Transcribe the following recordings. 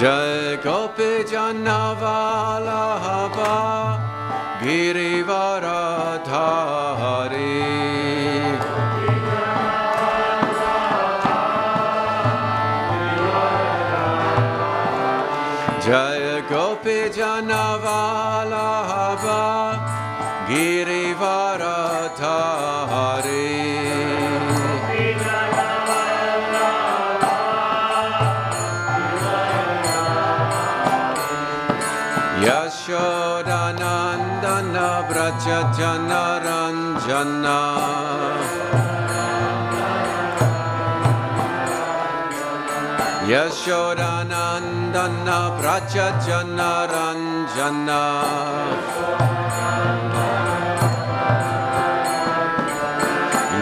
Jai Gopi Jannavalabha Girivaradhari Jai Gopi Jannavalabha Girivaradhari Yashodanandana Vraja Janaranjana Yashodanandana Vraja Janaranjana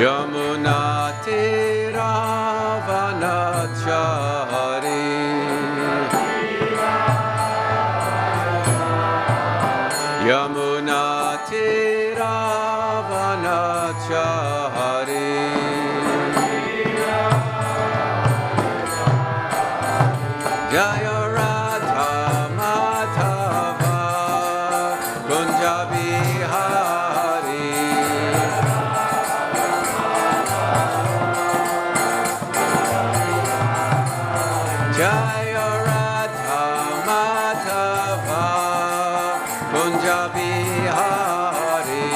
Yamuna Tiravanachari Yamuna Tiravanachari Jaya Radha Madhava Kunja Bihari Jaya Radha Madhava Kunja Bihari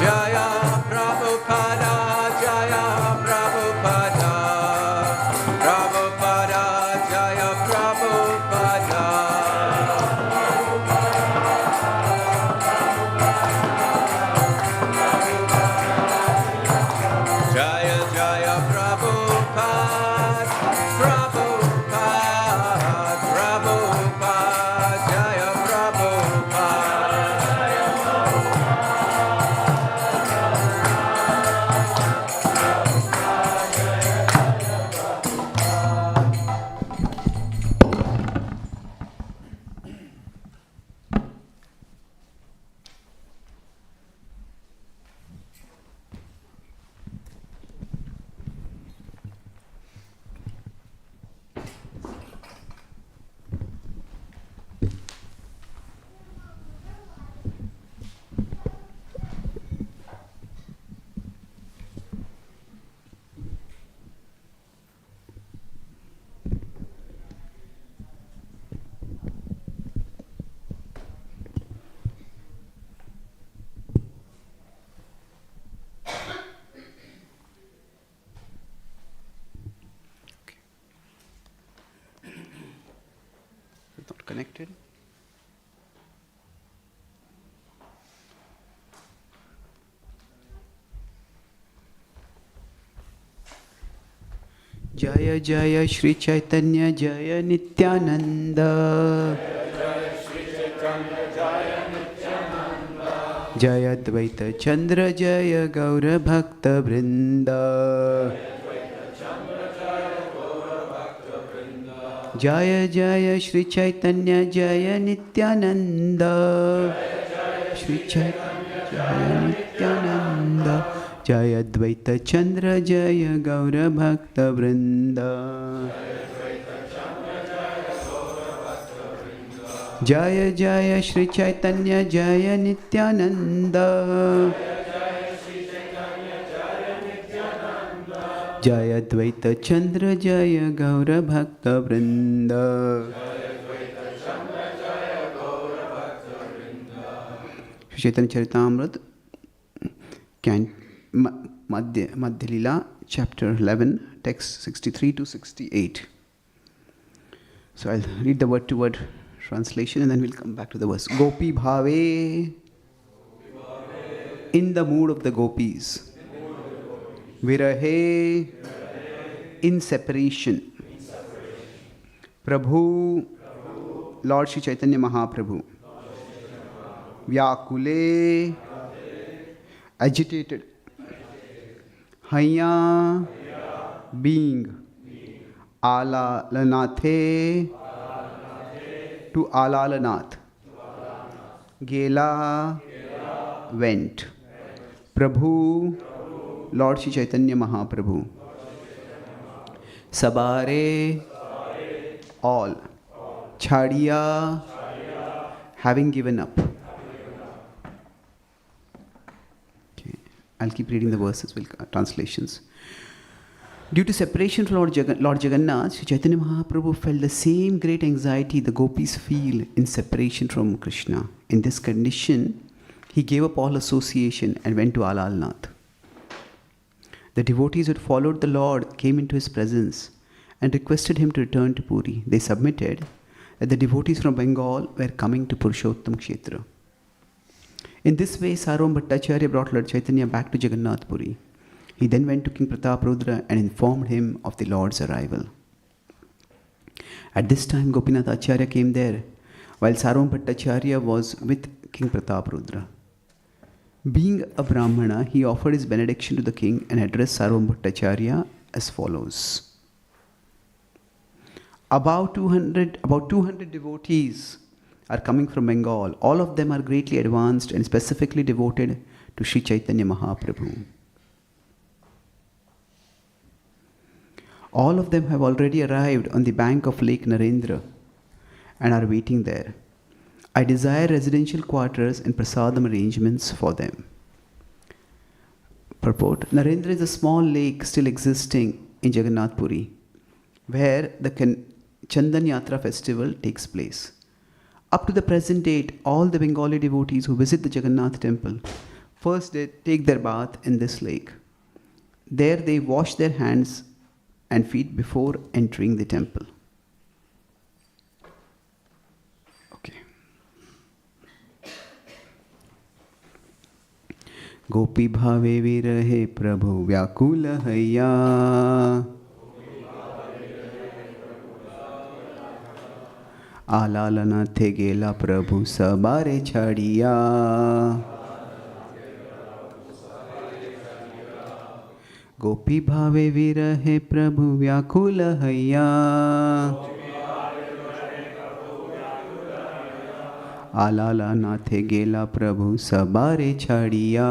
Jaya Prabhupada Jaya Prabhupada Prabhupada Jaya Prabhupada Jaya Jaya Prabhupada Prabhupada Prabhupada Jaya Not connected. Jaya Jaya Shri Chaitanya Jaya Nityananda Jaya Dvaita Chandra Jaya Gaura Bhakta Vrinda Jaya Jaya Shri Chaitanya Jaya Nityananda Shri Chaitanya Jaya Nityananda Jaya Dvaita Chandra Jaya Gaura Bhakta Vrinda Jaya Jaya Shri Chaitanya Jaya Nityananda Jaya Dvaita Chandra Jaya Gaura Bhakta Vrinda Caitanya-Caritāmṛta Madhya Lila, chapter 11, text 63 to 68. So I'll read the word-to-word translation and then we'll come back to the verse. Gopi Bhave, in the mood of the gopis. Virahe, in separation. Prabhu, Lord Sri Chaitanya Mahaprabhu. Vyakule, agitated. Haya, being. Alalanathe, to Alalanath. Gela, went. Prabhu, Lord Shri Chaitanya Mahaprabhu. Sabare, all. Chhadiya, having given up. Okay. I'll keep reading the verses, translations. Due to separation from Lord Jagannath, Sri Chaitanya Mahaprabhu felt the same great anxiety the gopis feel in separation from Krishna. In this condition, he gave up all association and went to Alalnath. The devotees who had followed the Lord came into his presence and requested him to return to Puri. They submitted that the devotees from Bengal were coming to Purushottam Kshetra. In this way, Sarvam Bhattacharya brought Lord Chaitanya back to Jagannath Puri. He then went to King Prataparudra and informed him of the Lord's arrival. At this time, Gopinath Acharya came there, while Sarvam Bhattacharya was with King Prataparudra. Being a Brahmana, he offered his benediction to the king and addressed Sarvam Bhattacharya as follows. About 200 devotees are coming from Bengal. All of them are greatly advanced and specifically devoted to Sri Chaitanya Mahaprabhu. All of them have already arrived on the bank of Lake Narendra and are waiting there. I desire residential quarters and prasadam arrangements for them. Purport. Narendra is a small lake still existing in Jagannath Puri, where the Chandan Yatra festival takes place. Up to the present date, all the Bengali devotees who visit the Jagannath temple first they take their bath in this lake. There they wash their hands and feet before entering the temple. Okay. Gopi bhave virahe prabhu vyakula hayya. Alalana thegela prabhu sabare chhadiya. Gopi bhave virahe prabhu vyakula hayya. Alala nathe gela prabhu sabare chhadiya.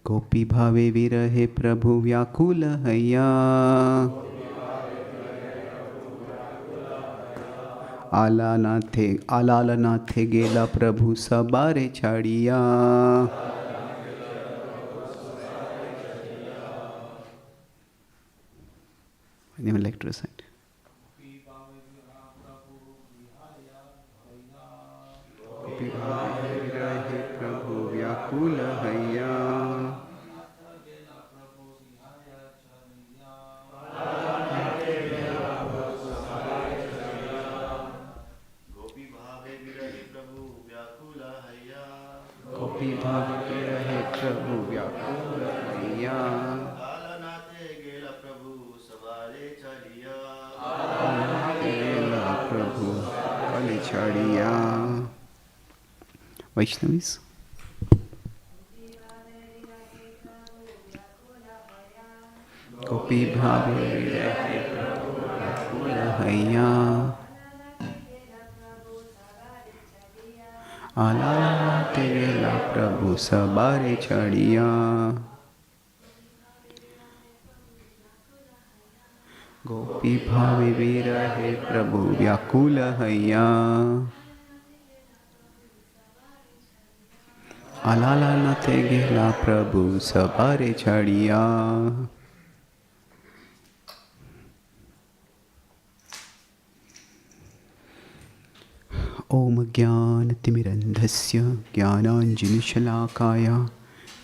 Gopi bhave virahe prabhu vyakula hayya. Alalanathe gela prabhu sabare chhadiya. Anyone like to recite? Gopi bhave virahe prabhu vyakula hayya. Gopi bhave virahe prabhu vyakula hayya. Alalate gela prabhu sabare chhadiya. Gela prabhu sabare chhadiya. Vaishnavis. Gopi bhave virahe prabhu vyakula hayya. Alalate gela prabhu sabare chhadiya. Gopi bhave virahe prabhu vyakula hayya. Alalate gela prabhu sabare chhadiya. Om Jnanatimirandhasya Jnananjanashalakaya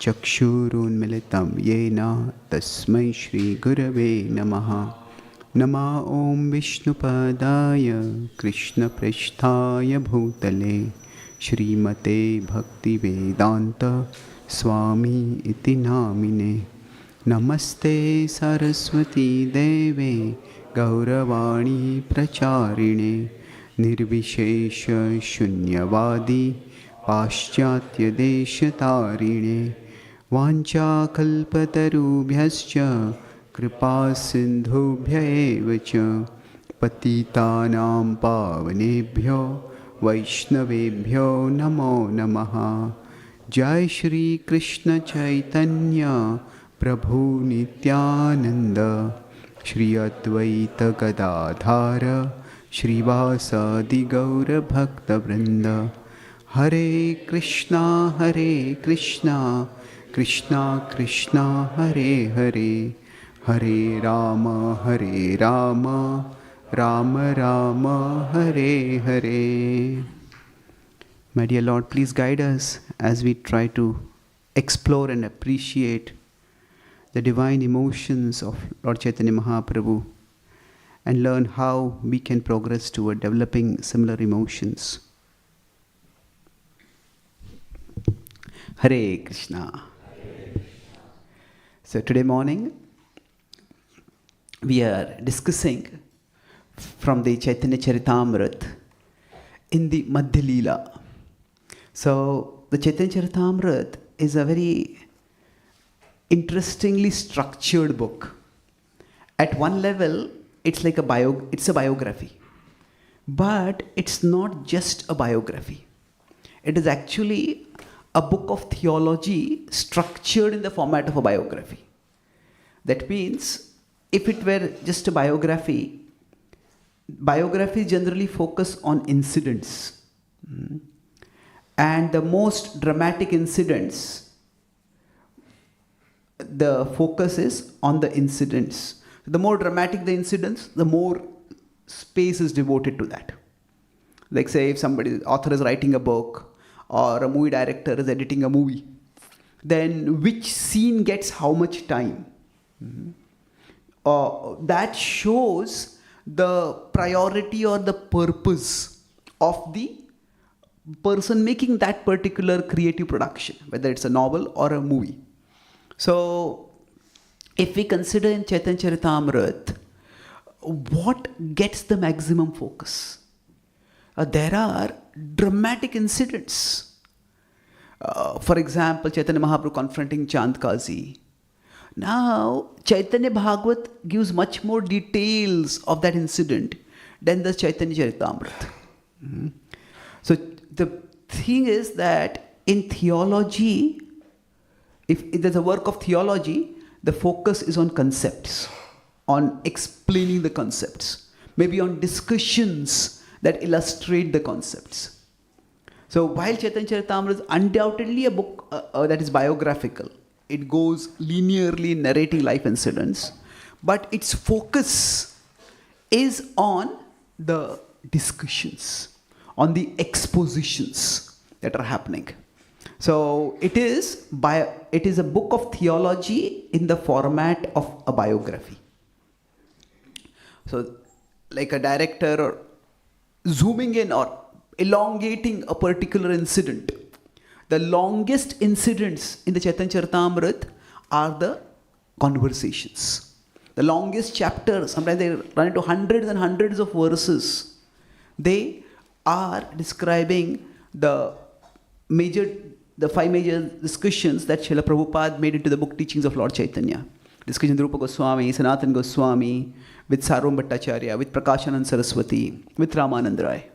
Chakshurunmilitam Yena Tasmai Shri Gurave Namaha. Nama Om Vishnupadaya Krishna Prasthaya Bhutale Shrimate Bhakti Vedanta Swami Iti Namine. Namaste Saraswati Deve Gauravani Pracharine Nirvishesha Shunyavadi Paschatya Deshatarine Vancha Kalpatarubhyascha Kripa Sindhubhya Evacha Patitanam Pavanebhyo वैष्णवेभ्यो नमो नमः। जय श्री कृष्ण चैतन्य प्रभु नित्यानंद, श्री अद्वैत गदाधर श्रीवासादि गौर भक्तवृंद। हरे कृष्णा कृष्णा कृष्णा हरे हरे, हरे Ram Ram Ram Hare Hare. My dear Lord, please guide us as we try to explore and appreciate the divine emotions of Lord Chaitanya Mahaprabhu and learn how we can progress toward developing similar emotions. Hare Krishna. So today morning we are discussing from the Caitanya-Caritāmṛta in the Madhya Leela. So the Caitanya-Caritāmṛta is a very interestingly structured book. At one level, it's like it's a biography. But it's not just a biography. It is actually a book of theology structured in the format of a biography. That means if it were just a biography, biographies generally focus on incidents. And the most dramatic incidents, the focus is on the incidents. The more dramatic the incidents, the more space is devoted to that. Like say if author is writing a book or a movie director is editing a movie, then which scene gets how much time? That shows the priority or the purpose of the person making that particular creative production, whether it's a novel or a movie. So, if we consider in Chaitanya Charitāmṛta, what gets the maximum focus? There are dramatic incidents. For example, Chaitanya Mahaprabhu confronting Chandkazi. Now, Chaitanya Bhagavat gives much more details of that incident than the Chaitanya Charitāmṛta. So, the thing is that in theology, if there's a work of theology, the focus is on concepts, on explaining the concepts, maybe on discussions that illustrate the concepts. So while Chaitanya Charitāmṛta is undoubtedly a book that is biographical, it goes linearly narrating life incidents, but its focus is on the discussions, on the expositions that are happening. So it is a book of theology in the format of a biography. So like a director or zooming in or elongating a particular incident. The longest incidents in the Chaitanya Charitāmṛta are the conversations. The longest chapters, sometimes they run into hundreds and hundreds of verses. They are describing the 5 major discussions that Srila Prabhupada made into the book Teachings of Lord Chaitanya. Discussion with Rupa Goswami, Sanatana Goswami, with Sarvam Bhattacharya, with Prakashanand Saraswati, with Ramananda Rai.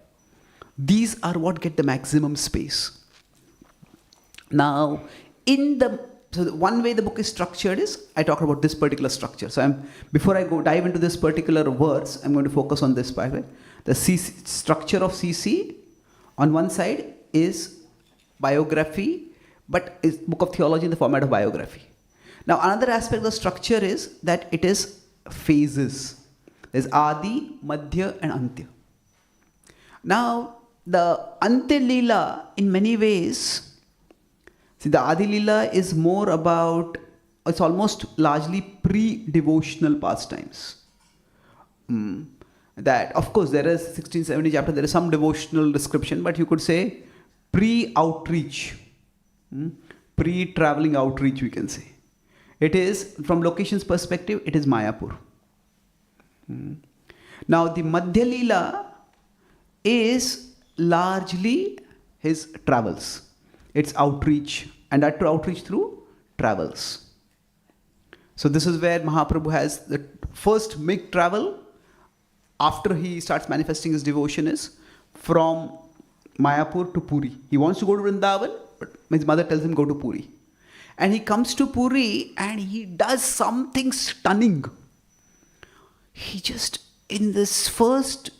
These are what get the maximum space. Now, so one way the book is structured is, I talk about this particular structure. So before I dive into this particular verse, I'm going to focus on this part. The structure of CC, on one side is biography, but is book of theology in the format of biography. Now, another aspect of the structure is that it is phases. There's Adi, Madhya, and Antya. Now, the Antya Leela, in many ways, see, the Adi Leela is more about, it's almost largely pre-devotional pastimes. That, of course, there is 16-17 chapter, there is some devotional description, but you could say pre-outreach, pre-traveling outreach, we can say. It is, from location's perspective, it is Mayapur. Now, the Madhya Leela is largely his travels. It's outreach, and that outreach through travels. So this is where Mahaprabhu has the first big travel after he starts manifesting his devotion is from Mayapur to Puri. He wants to go to Vrindavan, but his mother tells him go to Puri. And he comes to Puri and he does something stunning. He just, in this first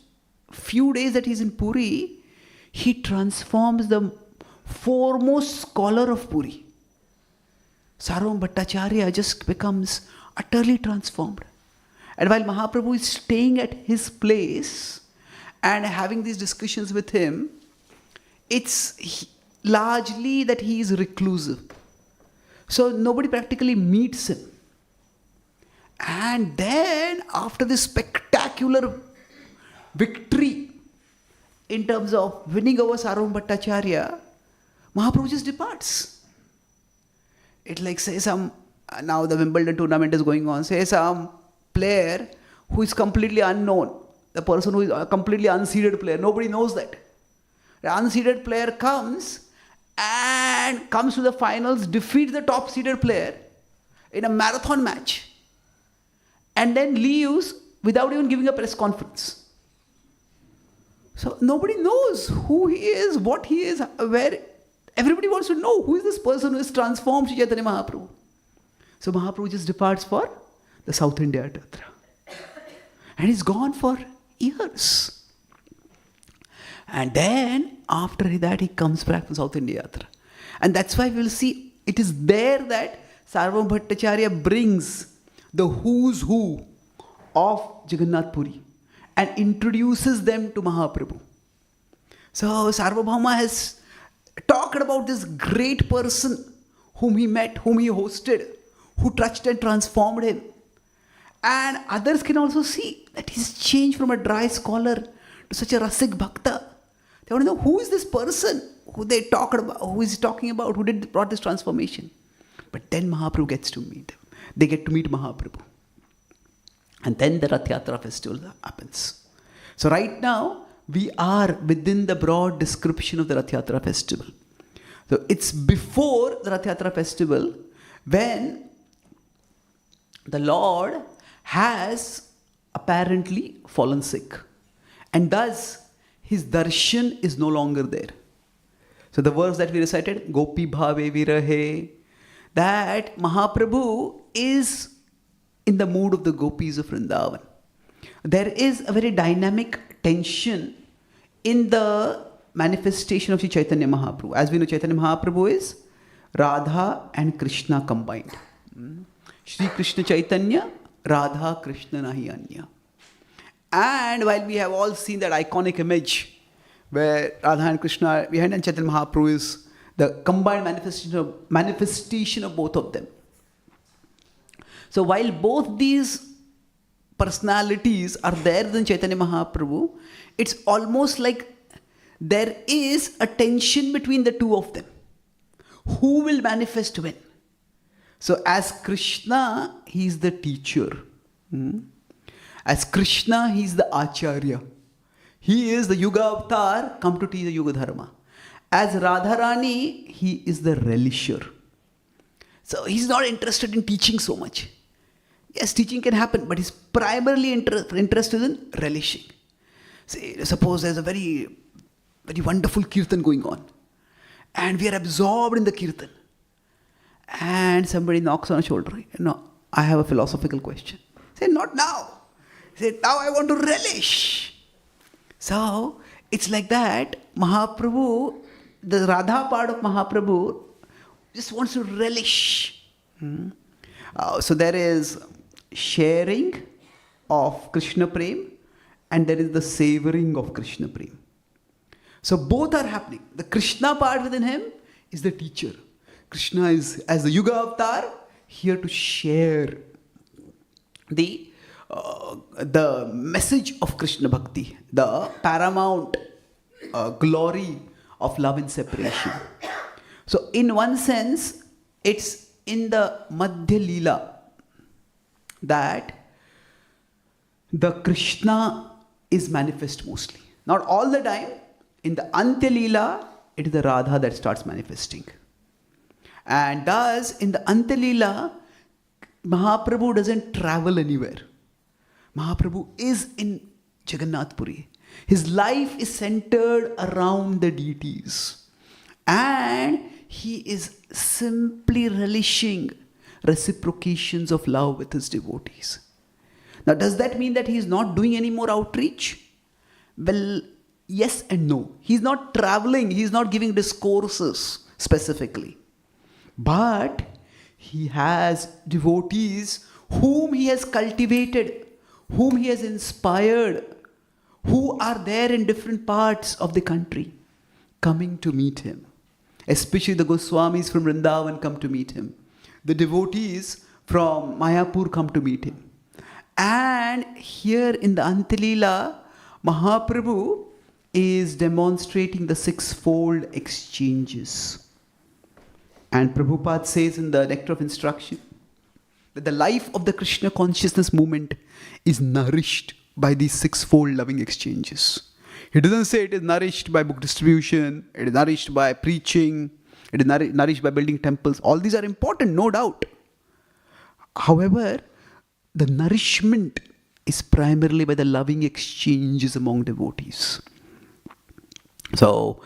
few days that he's in Puri, he transforms the foremost scholar of Puri. Sarvam Bhattacharya just becomes utterly transformed. And while Mahaprabhu is staying at his place and having these discussions with him, it's largely that he is reclusive. So nobody practically meets him. And then after this spectacular victory in terms of winning over Sarvam Bhattacharya, Mahaprabhu just departs. It's like, say now the Wimbledon tournament is going on, say some player who is completely unknown, the person who is a completely unseeded player, nobody knows that. The unseeded player comes to the finals, defeats the top seeded player in a marathon match, and then leaves without even giving a press conference. So nobody knows who he is, what he is, where. Everybody wants to know who is this person who has transformed Sri Chaitanya Mahaprabhu. So Mahaprabhu just departs for the South India Yatra. And he's gone for years. And then after that he comes back from South India Yatra. And that's why we'll see it is there that Sarvam Bhattacharya brings the who's who of Jagannath Puri and introduces them to Mahaprabhu. So Sarvabhauma has talked about this great person whom he met, whom he hosted, who touched and transformed him. And others can also see that he's changed from a dry scholar to such a Rasik Bhakta. They want to know who is this person who they talked about, who is he talking about, who brought this transformation. But then Mahaprabhu gets to meet him. They get to meet Mahaprabhu. And then the Rath Yatra festival happens. So right now, we are within the broad description of the Rath Yatra festival. So it's before the Rath Yatra festival when the Lord has apparently fallen sick. And thus, his darshan is no longer there. So the verse that we recited, Gopi Bhave Virahe, that Mahaprabhu is in the mood of the gopis of Vrindavan. There is a very dynamic tension in the manifestation of Sri Chaitanya Mahaprabhu. As we know, Chaitanya Mahaprabhu is Radha and Krishna combined. Shri Krishna Chaitanya, Radha Krishna Nahi Anya. And while we have all seen that iconic image where Radha and Krishna are behind and Chaitanya Mahaprabhu is the combined manifestation of both of them. So while both these personalities are there in Chaitanya Mahaprabhu, it's almost like there is a tension between the two of them. Who will manifest when? So as Krishna, he is the teacher. As Krishna, he is the Acharya. He is the Yuga Avatar, come to teach the Yuga Dharma. As Radharani, he is the relisher. So he's not interested in teaching so much. Yes, teaching can happen, but he's primarily interested in relishing. See, suppose there's a very, very wonderful kirtan going on, and we are absorbed in the kirtan. And somebody knocks on our shoulder. No, I have a philosophical question. Say, not now. Say, now I want to relish. So, it's like that. Mahaprabhu, the Radha part of Mahaprabhu, just wants to relish. So there is sharing of Krishna Prem and there is the savoring of Krishna Prem. So both are happening. The Krishna part within him is the teacher. Krishna is, as the Yuga Avatar, here to share the message of Krishna Bhakti, the paramount glory of love and separation. So in one sense, it's in the Madhya Leela that the Krishna is manifest mostly. Not all the time. In the Antya Leela, it is the Radha that starts manifesting. And thus, in the Antya Leela, Mahaprabhu doesn't travel anywhere. Mahaprabhu is in Jagannath Puri. His life is centered around the deities. And he is simply relishing reciprocations of love with his devotees. Now, does that mean that he is not doing any more outreach? Well, yes and no. He's not traveling. He's not giving discourses specifically. But he has devotees whom he has cultivated, whom he has inspired, who are there in different parts of the country coming to meet him. Especially the Goswamis from Vrindavan come to meet him. The devotees from Mayapur come to meet him. And here in the Antilila, Mahaprabhu is demonstrating the sixfold exchanges. And Prabhupada says in the Nectar of Instruction that the life of the Krishna consciousness movement is nourished by these sixfold loving exchanges. He doesn't say it is nourished by book distribution, it is nourished by preaching, it is nourished by building temples. All these are important, no doubt. However, the nourishment is primarily by the loving exchanges among devotees. So,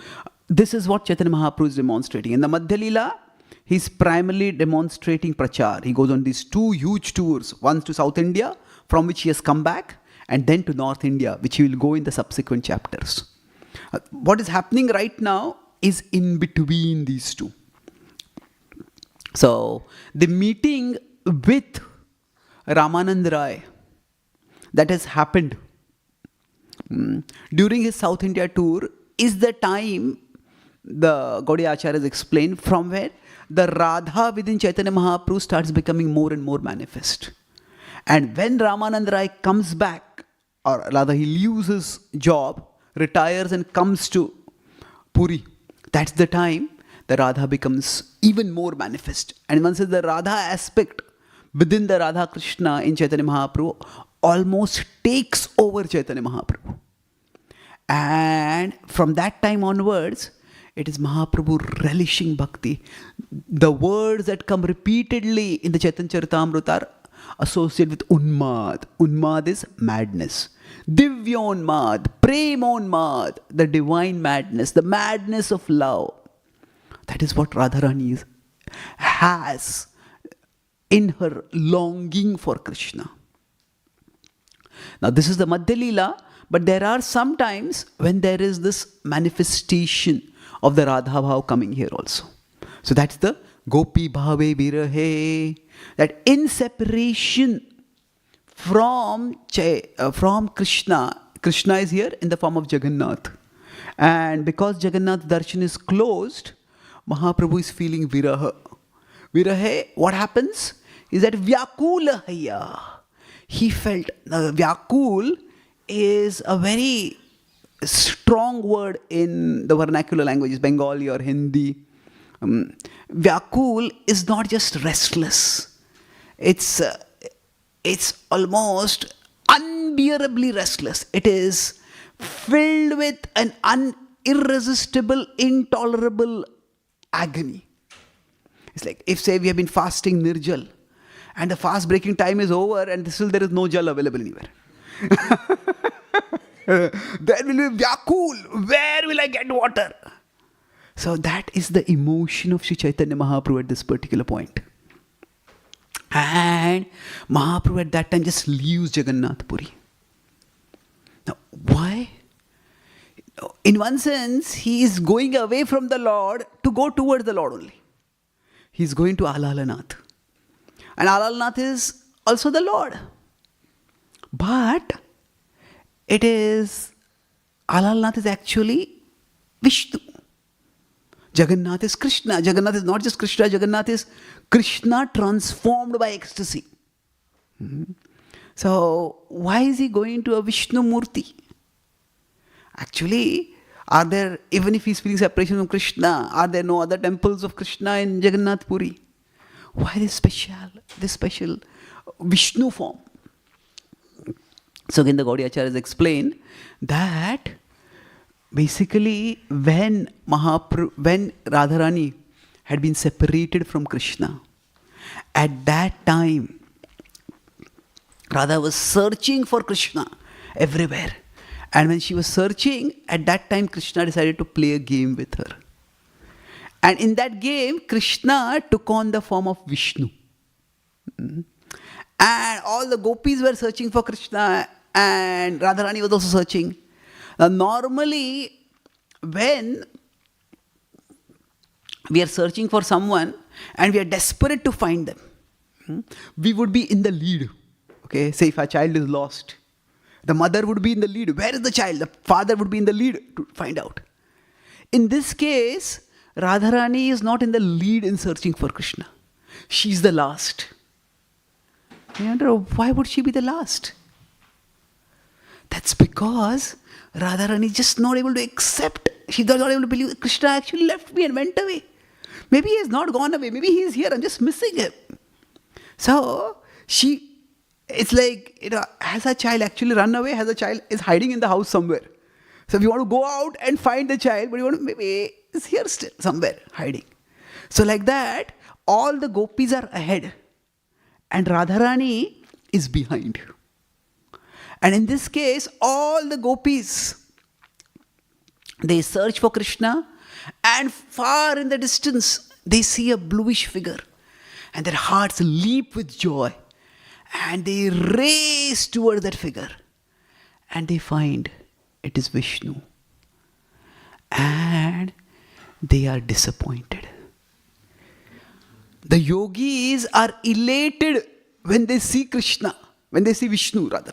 this is what Chaitanya Mahaprabhu is demonstrating. In the Madhya Lila, he is primarily demonstrating prachar. He goes on these two huge tours, once to South India, from which he has come back, and then to North India, which he will go in the subsequent chapters. What is happening right now is in between these two. So, the meeting with Ramanand Rai that has happened during his South India tour is the time the Gaudiya Acharya has explained from where the Radha within Chaitanya Mahaprabhu starts becoming more and more manifest. And when Ramanand Rai comes back, or rather he leaves his job, retires and comes to Puri, that's the time the Radha becomes even more manifest. And one says the Radha aspect within the Radha Krishna in Chaitanya Mahaprabhu almost takes over Chaitanya Mahaprabhu. And from that time onwards, it is Mahaprabhu relishing bhakti. The words that come repeatedly in the Caitanya-Caritāmṛta are associated with Unmad. Unmad is madness. Divyonmad, Premonmad, the divine madness, the madness of love. That is what Radharani has in her longing for Krishna. Now this is the Madhya Lila, but there are some times when there is this manifestation of the Radha Bhav coming here also. So that's the Gopi Bhave Virahe, that in separation from Krishna, Krishna is here in the form of Jagannath. And because Jagannath Darshan is closed, Mahaprabhu is feeling Viraha. Virahe, what happens is that Vyakulahaya. He felt, Vyakul is a very strong word in the vernacular languages, Bengali or Hindi. Vyakul is not just restless. It's almost unbearably restless. It is filled with an irresistible, intolerable agony. It's like if, say, we have been fasting Nirjal and the fast breaking time is over and still there is no jal available anywhere. There will be Vyakul. Where will I get water? So that is the emotion of Sri Chaitanya Mahaprabhu at this particular point. And Mahaprabhu at that time just leaves Jagannath Puri. Now, why? In one sense, he is going away from the Lord to go towards the Lord only. He is going to Alalanath. And Alalanath is also the Lord. But Alalanath is actually Vishnu. Jagannath is Krishna. Jagannath is not just Krishna. Jagannath is Krishna transformed by ecstasy. So, why is he going to a Vishnu Murti? Actually, are there, even if he is feeling separation from Krishna, are there no other temples of Krishna in Jagannath Puri? Why this special Vishnu form? So again the Gaudiya Acharyas explain that basically when Radharani had been separated from Krishna, at that time Radha was searching for Krishna everywhere. And when she was searching, at that time Krishna decided to play a game with her. And in that game, Krishna took on the form of Vishnu. And all the gopis were searching for Krishna, and Radharani was also searching. Now, normally, when we are searching for someone and we are desperate to find them, we would be in the lead. Okay, say if a child is lost, the mother would be in the lead. Where is the child? The father would be in the lead to find out. In this case, Radharani is not in the lead in searching for Krishna. She is the last. You wonder, why would she be the last? That's because Radharani is just not able to accept. She's not able to believe that Krishna actually left me and went away. Maybe he has not gone away. Maybe he is here. I'm just missing him. So it's like, has a child actually run away? Has a child is hiding in the house somewhere? So if you want to go out and find the child, but you want to, maybe it's here still somewhere hiding. So like that, all the gopis are ahead and Radharani is behind. And in this case, all the gopis, they search for Krishna, and far in the distance, they see a bluish figure, and their hearts leap with joy, and they race towards that figure, and they find it is Vishnu, and they are disappointed. The yogis are elated when they see Krishna, when they see Vishnu rather.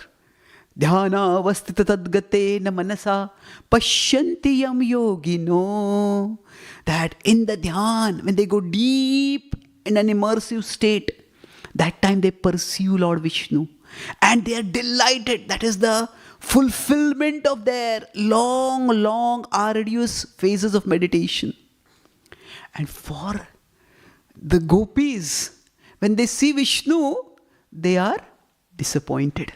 Dhyana avastita tadgate na manasa pashyanti yam yogino. That in the dhyan, when they go deep in an immersive state, that time they pursue Lord Vishnu. And they are delighted. That is the fulfillment of their long, arduous phases of meditation. And for the gopis, when they see Vishnu, they are disappointed.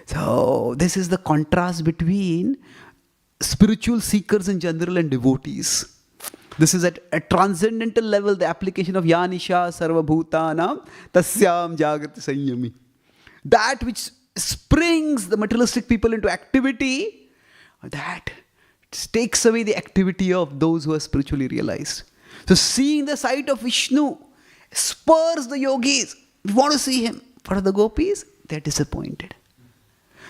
So this is the contrast between spiritual seekers in general and devotees. This is at a transcendental level, the application of Yanisha Sarvabhutanam Tasyam Jagrati Sanyami. That which springs the materialistic people into activity, that takes away the activity of those who are spiritually realized. So seeing the sight of Vishnu spurs the yogis. We want to see him. For the gopis, they are disappointed.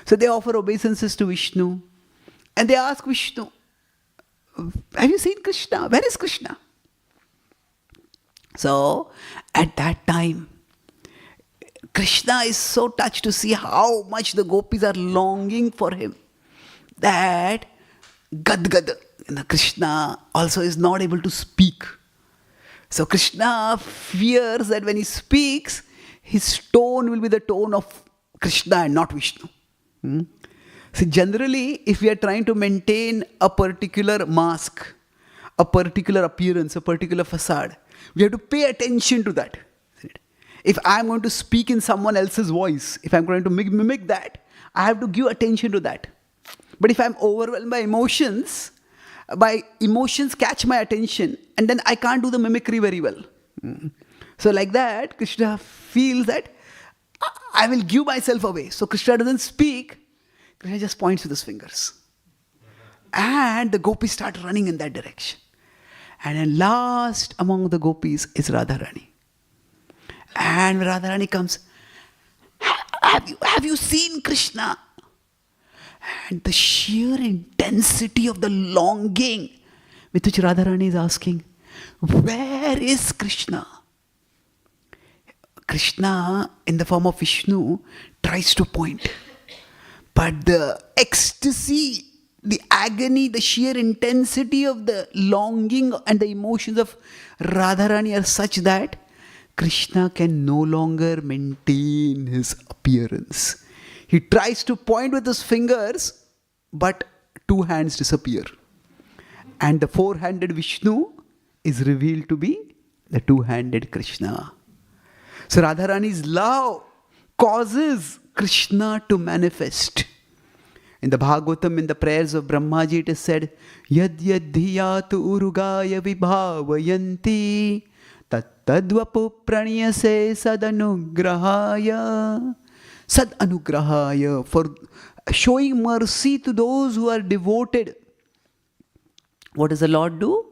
So they offer obeisances to Vishnu. And they ask Vishnu, have you seen Krishna? Where is Krishna? So at that time, Krishna is so touched to see how much the gopis are longing for him, that Gadgad, Krishna also is not able to speak. So Krishna fears that when he speaks, his tone will be the tone of Krishna and not Vishnu. See, generally, if we are trying to maintain a particular mask, a particular appearance, a particular facade, we have to pay attention to that. If I am going to speak in someone else's voice, if I am going to mimic that, I have to give attention to that. But if I am overwhelmed by emotions catch my attention, and then I can't do the mimicry very well. So like that, Krishna feels that I will give myself away. So Krishna doesn't speak. Krishna just points with his fingers. And the gopis start running in that direction. And then last among the gopis is Radharani. And when Radharani comes, have you seen Krishna? And the sheer intensity of the longing with which Radharani is asking, where is Krishna? Krishna, in the form of Vishnu, tries to point. But the ecstasy, the agony, the sheer intensity of the longing and the emotions of Radharani are such that Krishna can no longer maintain his appearance. He tries to point with his fingers, but two hands disappear. And the four-handed Vishnu is revealed to be the two-handed Krishna. So Radharani's love causes Krishna to manifest. In the Bhagavatam, in the prayers of Brahmaji, it is said, Yad yad dhiyatu urugaya vibhavayanti tattadvapu praniyase sadanugrahaya. Sadanugrahaya. For showing mercy to those who are devoted. What does the Lord do?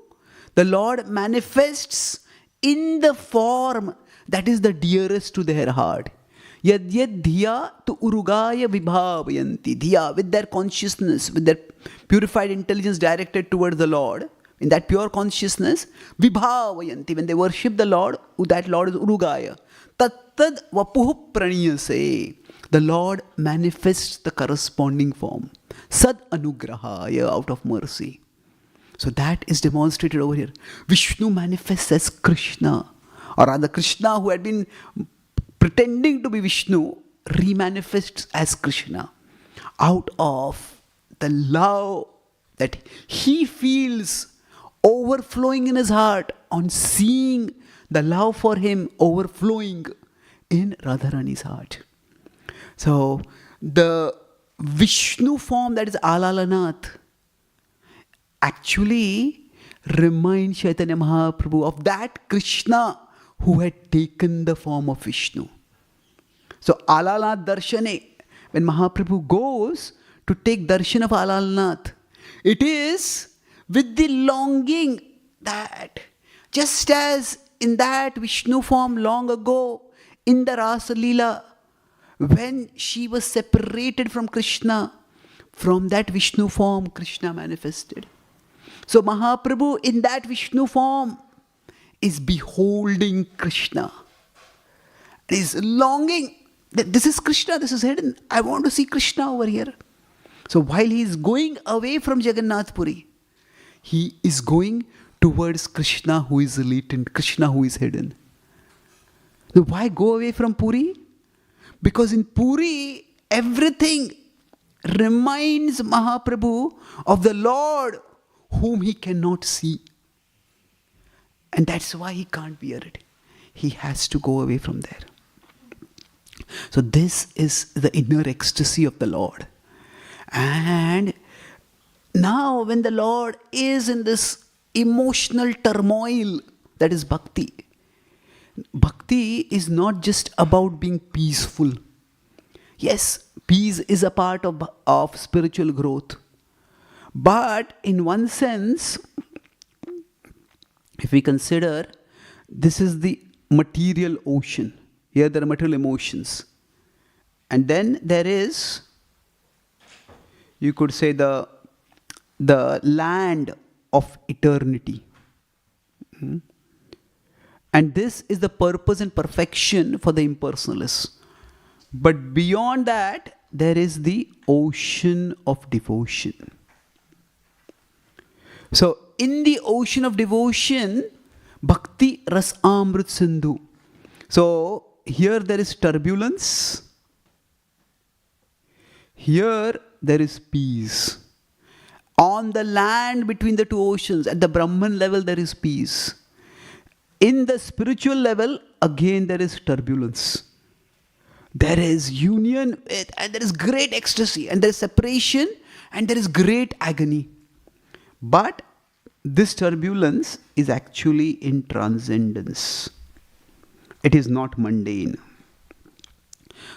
The Lord manifests in the form that is the dearest to their heart. Yad yad dhiya tu urugaya vibhavayanti. Dhiya, with their consciousness, with their purified intelligence directed towards the Lord, in that pure consciousness, vibhavayanti, when they worship the Lord, that Lord is urugaya. Tattad vapuh praniyase. The Lord manifests the corresponding form. Sad anugrahaya, out of mercy. So that is demonstrated over here. Vishnu manifests as Krishna, or rather Krishna, who had been pretending to be Vishnu, remanifests as Krishna out of the love that he feels overflowing in his heart on seeing the love for him overflowing in Radharani's heart. So the Vishnu form, that is Alalanath, actually reminds Chaitanya Mahaprabhu of that Krishna who had taken the form of Vishnu. So Alalanath Darshane, when Mahaprabhu goes to take darshan of Alalanath, it is with the longing that just as in that Vishnu form long ago in the Rasa Leela, when she was separated from Krishna, from that Vishnu form Krishna manifested. So Mahaprabhu in that Vishnu form is beholding Krishna. And is longing that this is Krishna, this is hidden. I want to see Krishna over here. So while he is going away from Jagannath Puri, he is going towards Krishna who is latent, Krishna who is hidden. Now why go away from Puri? Because in Puri, everything reminds Mahaprabhu of the Lord whom he cannot see. And that's why he can't bear it. He has to go away from there. So this is the inner ecstasy of the Lord. And now when the Lord is in this emotional turmoil, that is bhakti. Bhakti is not just about being peaceful. Yes, peace is a part of spiritual growth. But in one sense, if we consider, this is the material ocean. Here there are material emotions. And then there is, you could say, the land of eternity. And this is the purpose and perfection for the impersonalists. But beyond that, there is the ocean of devotion. So, in the ocean of devotion, Bhakti Ras Amrit Sindhu. So, here there is turbulence. Here there is peace. On the land between the two oceans, at the Brahman level, there is peace. In the spiritual level, again there is turbulence. There is union and there is great ecstasy, and there is separation, and there is great agony. But this turbulence is actually in transcendence. It is not mundane.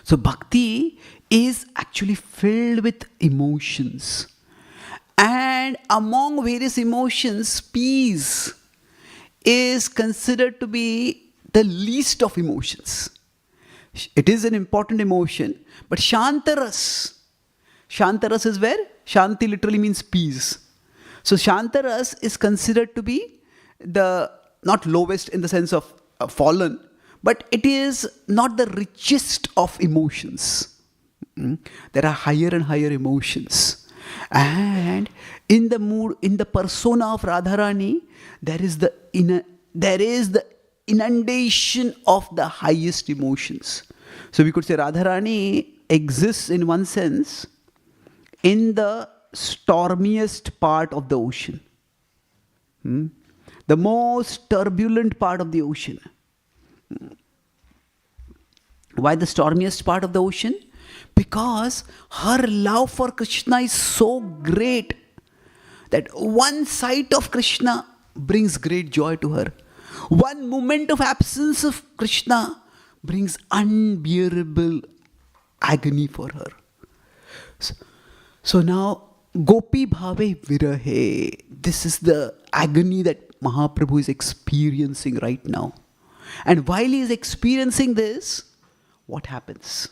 So bhakti is actually filled with emotions. And among various emotions, peace is considered to be the least of emotions. It is an important emotion, but Shantaras. Shantaras is where? Shanti literally means peace. So Shantaras is considered to be the, not lowest in the sense of fallen, but it is not the richest of emotions. There are higher and higher emotions. And in the mood, in the persona of Radharani, there is the inundation of the highest emotions. So we could say Radharani exists in one sense in the stormiest part of the ocean. The most turbulent part of the ocean. Why the stormiest part of the ocean? Because her love for Krishna is so great that one sight of Krishna brings great joy to her. One moment of absence of Krishna brings unbearable agony for her. So now, Gopi Bhave Virahe. This is the agony that Mahaprabhu is experiencing right now. And while he is experiencing this, what happens?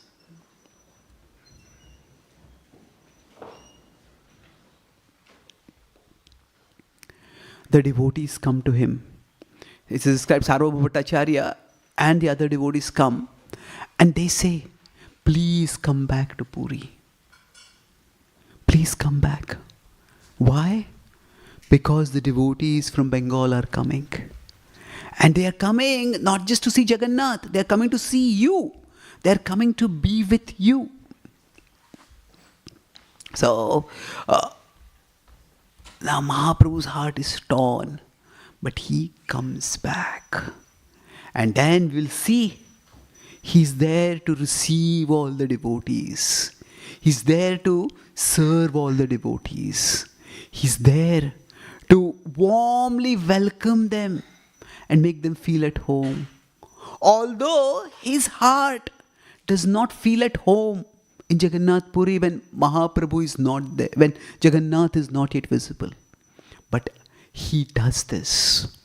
The devotees come to him. It is described, Sarvabhauma Bhattacharya and the other devotees come and they say, please come back to Puri. Please come back. Why? Because the devotees from Bengal are coming. And they are coming not just to see Jagannath, they are coming to see you. They are coming to be with you. So, now Mahaprabhu's heart is torn, but he comes back. And then we'll see, he's there to receive all the devotees. He's there to serve all the devotees. He's there to warmly welcome them and make them feel at home. Although his heart does not feel at home in Jagannath Puri when Mahaprabhu is not there, when Jagannath is not yet visible. But he does this.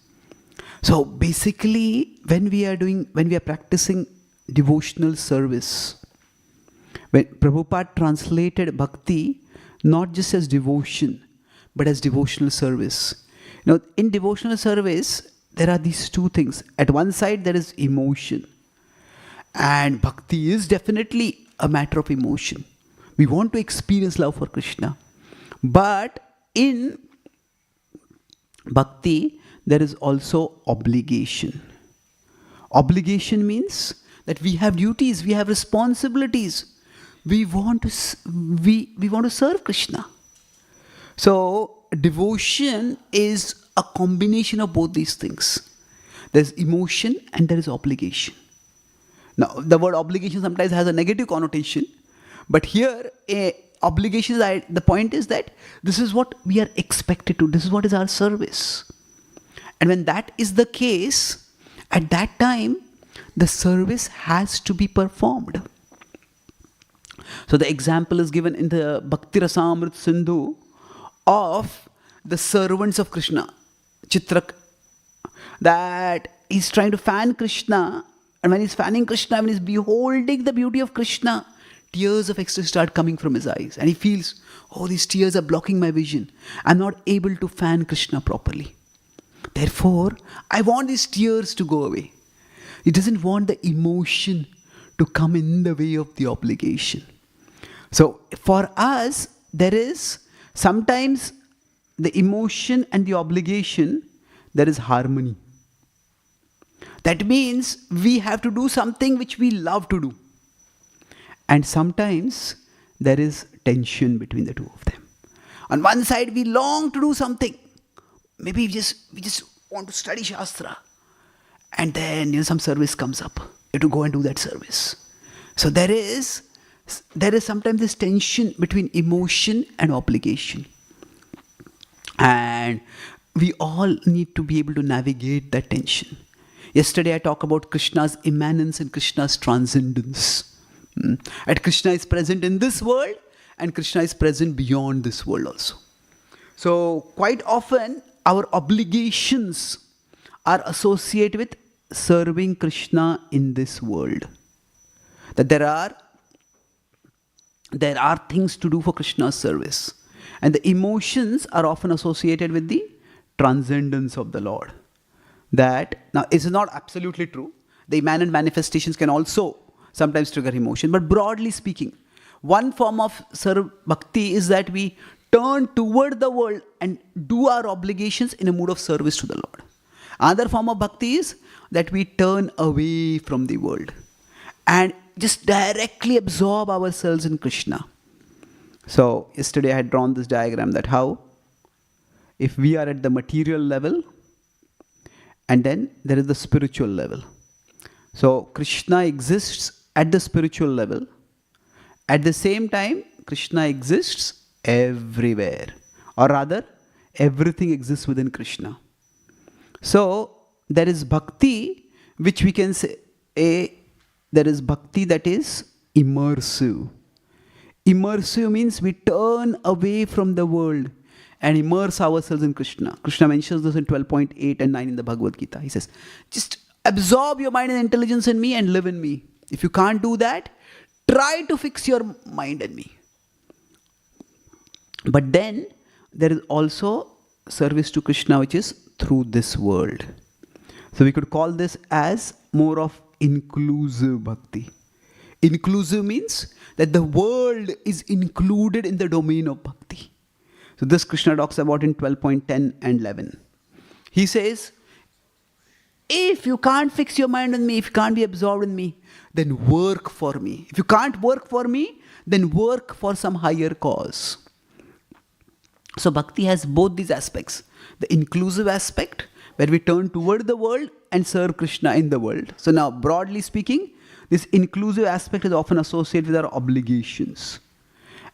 So basically, when we are practicing devotional service, when Prabhupada translated bhakti not just as devotion, but as devotional service. In devotional service, there are these two things. At one side, there is emotion. And bhakti is definitely a matter of emotion. We want to experience love for Krishna. But in bhakti, there is also obligation. Obligation means that we have duties, we have responsibilities. We want to serve Krishna. So devotion is a combination of both these things. There's emotion and there is obligation. Now, the word obligation sometimes has a negative connotation, but here, obligation, the point is that this is what we are expected to, this is what is our service. And when that is the case, at that time, the service has to be performed. So the example is given in the Bhakti Rasamrita Sindhu of the servants of Krishna, Chitrak, that he's trying to fan Krishna, and when he's fanning Krishna, when he's beholding the beauty of Krishna, tears of ecstasy start coming from his eyes. And he feels, oh, these tears are blocking my vision. I'm not able to fan Krishna properly. Therefore, I want these tears to go away. He doesn't want the emotion to come in the way of the obligation. So, for us, there is sometimes the emotion and the obligation, there is harmony. That means we have to do something which we love to do. And sometimes there is tension between the two of them. On one side, we long to do something. Maybe we just want to study Shastra. And then some service comes up. You have to go and do that service. So there is sometimes this tension between emotion and obligation. And we all need to be able to navigate that tension. Yesterday I talked about Krishna's immanence and Krishna's transcendence. And Krishna is present in this world and Krishna is present beyond this world also. So quite often our obligations are associated with serving Krishna in this world. That there are things to do for Krishna's service. And the emotions are often associated with the transcendence of the Lord. That, now it's not absolutely true. The immanent manifestations can also sometimes trigger emotion. But broadly speaking, one form of bhakti is that we turn toward the world and do our obligations in a mood of service to the Lord. Another form of bhakti is that we turn away from the world and just directly absorb ourselves in Krishna. So yesterday I had drawn this diagram that how if we are at the material level and then there is the spiritual level. So Krishna exists at the spiritual level. At the same time, Krishna exists everywhere. Or rather, everything exists within Krishna. So there is bhakti, which we can say, there is bhakti that is immersive. Immersive means we turn away from the world and immerse ourselves in Krishna. Krishna mentions this in 12.8 and 9 in the Bhagavad Gita. He says, just absorb your mind and intelligence in me and live in me. If you can't do that, try to fix your mind in me. But then there is also service to Krishna, which is through this world. So we could call this as more of inclusive bhakti. Inclusive means that the world is included in the domain of bhakti. So this Krishna talks about in 12.10 and 11. He says, if you can't fix your mind on me, if you can't be absorbed in me, then work for me. If you can't work for me, then work for some higher cause. So bhakti has both these aspects. The inclusive aspect, where we turn toward the world and serve Krishna in the world. So now, broadly speaking, this inclusive aspect is often associated with our obligations.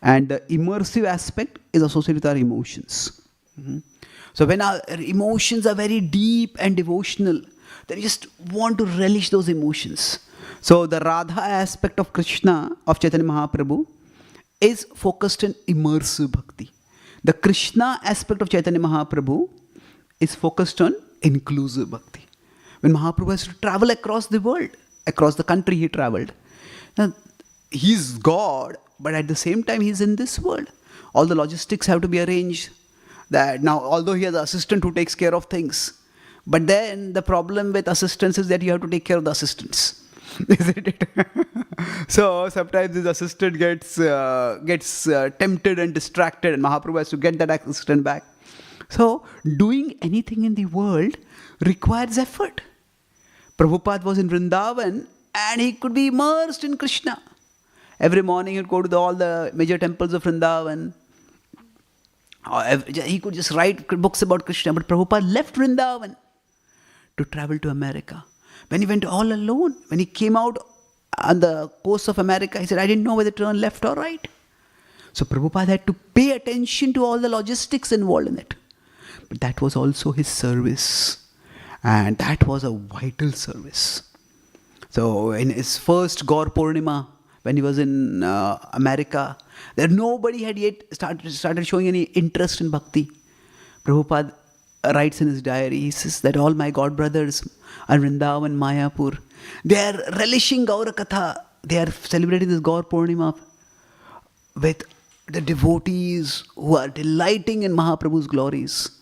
And the immersive aspect is associated with our emotions. So when our emotions are very deep and devotional, then you just want to relish those emotions. So the Radha aspect of Krishna, of Chaitanya Mahaprabhu, is focused in immersive bhakti. The Krishna aspect of Chaitanya Mahaprabhu is focused on inclusive bhakti. When Mahaprabhu has to travel across the world, across the country he traveled. Now, he's God, but at the same time he's in this world. All the logistics have to be arranged. That now, although he has an assistant who takes care of things, but then the problem with assistants is that you have to take care of the assistants. Isn't it? So sometimes this assistant gets tempted and distracted, and Mahaprabhu has to get that assistant back. So doing anything in the world requires effort. Prabhupada was in Vrindavan and he could be immersed in Krishna. Every morning he'd go to all the major temples of Vrindavan. He could just write books about Krishna, but Prabhupada left Vrindavan to travel to America. When he went all alone, when he came out on the coast of America, he said, I didn't know whether to turn left or right. So Prabhupada had to pay attention to all the logistics involved in it. But that was also his service. And that was a vital service. So in his first Gaur Purnima, when he was in America, there nobody had yet started showing any interest in bhakti. Prabhupada writes in his diary, he says that all my God brothers are Vrindavan, Mayapur. They are relishing Gaura Katha. They are celebrating this Gaur Purnima with the devotees who are delighting in Mahaprabhu's glories.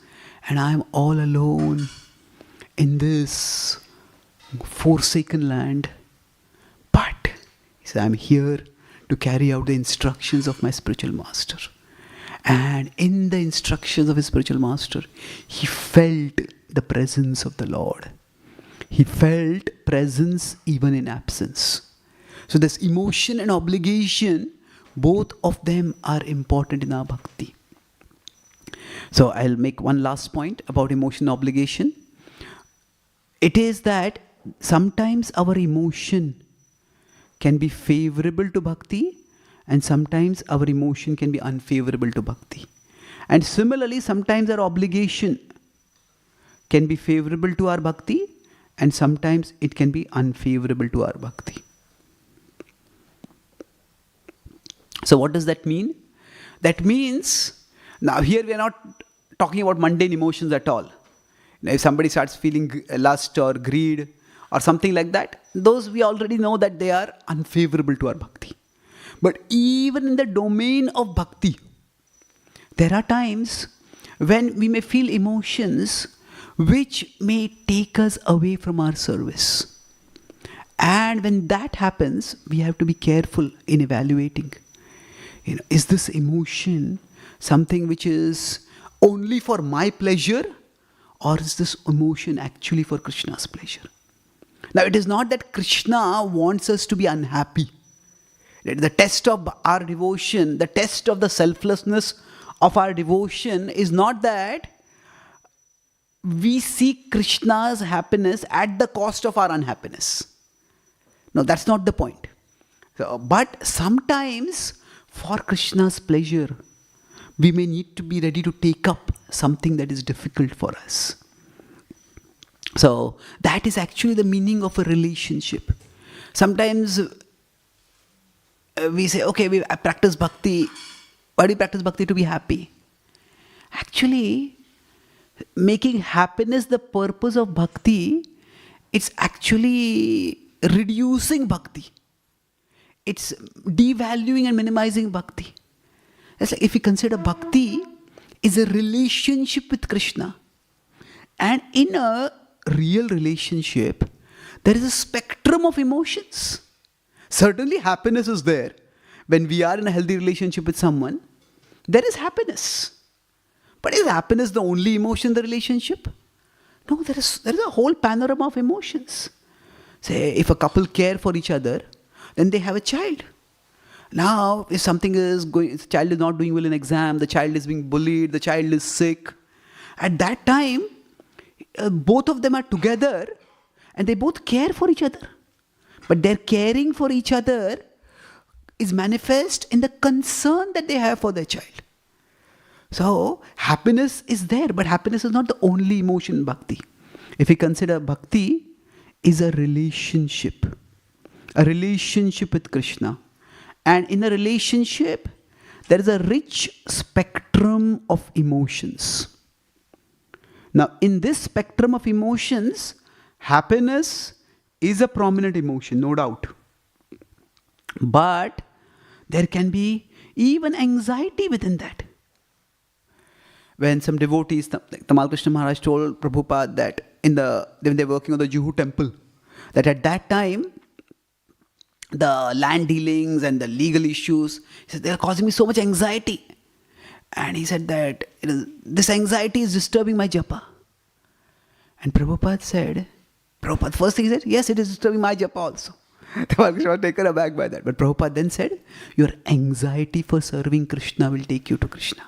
And I am all alone in this forsaken land. But he said, I am here to carry out the instructions of my spiritual master. And in the instructions of his spiritual master, he felt the presence of the Lord. He felt presence even in absence. So this emotion and obligation, both of them are important in our bhakti. So I'll make one last point about emotion and obligation. It is that sometimes our emotion can be favorable to bhakti, and sometimes our emotion can be unfavorable to bhakti. And similarly, sometimes our obligation can be favorable to our bhakti, and sometimes it can be unfavorable to our bhakti. So what does that mean? That means, now here we are not talking about mundane emotions at all. Now, if somebody starts feeling lust or greed or something like that, those we already know that they are unfavorable to our bhakti. But even in the domain of bhakti, there are times when we may feel emotions which may take us away from our service. And when that happens, we have to be careful in evaluating. Is this emotion something which is only for my pleasure, or is this emotion actually for Krishna's pleasure? Now, it is not that Krishna wants us to be unhappy. The test of our devotion, the test of the selflessness of our devotion is not that we seek Krishna's happiness at the cost of our unhappiness. No, that's not the point. But sometimes, for Krishna's pleasure, we may need to be ready to take up something that is difficult for us. So that is actually the meaning of a relationship. Sometimes we say, okay, I practice bhakti. Why do you practice bhakti? To be happy. Actually, making happiness the purpose of bhakti, it's actually reducing bhakti. It's devaluing and minimizing bhakti. It's like if you consider bhakti is a relationship with Krishna. And in a real relationship, there is a spectrum of emotions. Certainly happiness is there. When we are in a healthy relationship with someone, there is happiness. But is happiness the only emotion in the relationship? No, there is a whole panorama of emotions. Say, if a couple care for each other, then they have a child. Now, if something is going, the child is not doing well in exam, the child is being bullied, the child is sick. At that time, both of them are together and they both care for each other. But their caring for each other is manifest in the concern that they have for their child. So, happiness is there, but happiness is not the only emotion in bhakti. If we consider bhakti is a relationship with Krishna. And in a relationship, there is a rich spectrum of emotions. Now, in this spectrum of emotions, happiness is a prominent emotion, no doubt. But there can be even anxiety within that. When some devotees, like Tamal Krishna Maharaj told Prabhupada that when they were working on the Juhu temple, that at that time, the land dealings and the legal issues, he said, they are causing me so much anxiety. And he said that this anxiety is disturbing my japa. And Prabhupada said, first thing he said, yes, it is disturbing my japa also. Tamal Krishna was taken aback by that. But Prabhupada then said, your anxiety for serving Krishna will take you to Krishna.